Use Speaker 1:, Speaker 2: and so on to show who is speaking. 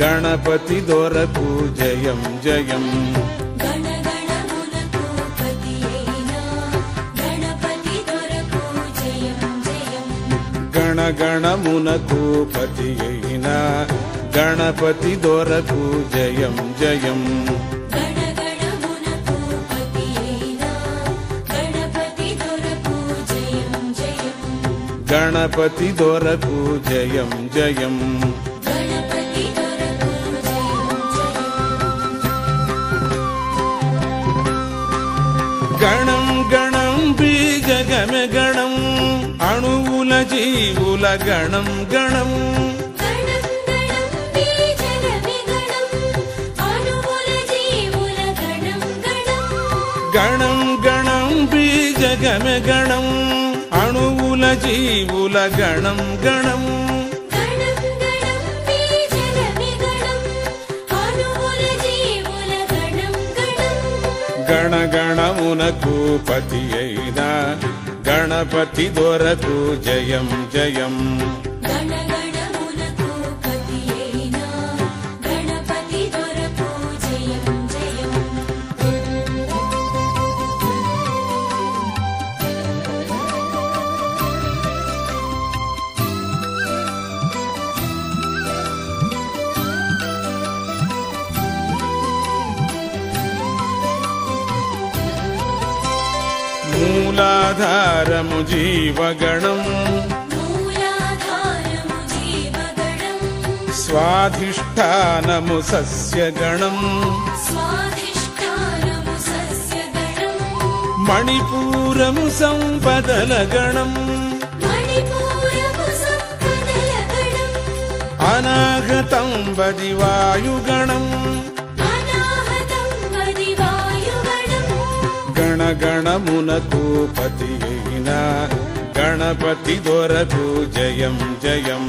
Speaker 1: గణపతి దొరకు జయం జయం. గణగణమునకు పతి అయిన గణపతి దొరకు జయం జయం. గణపతి దొరకు జయం జయం. గణం గణం బీజగమ గణం అణువుల జీవుల గణం గణం. గణం గణం బీజగమ గణం అణువుల జీవుల గణం గణం. గణగణమునకు పతి అయిన గణపతి దొరకు జయం జయం. మూలాధారము జీవగణం స్వాధిష్ఠానము సస్యగణం. మణిపూరము సంపదల గణం అనాగతం బది వాయుగణం. గణగణమునకు పతి అయిన గణపతి దొరకు జయం జయం.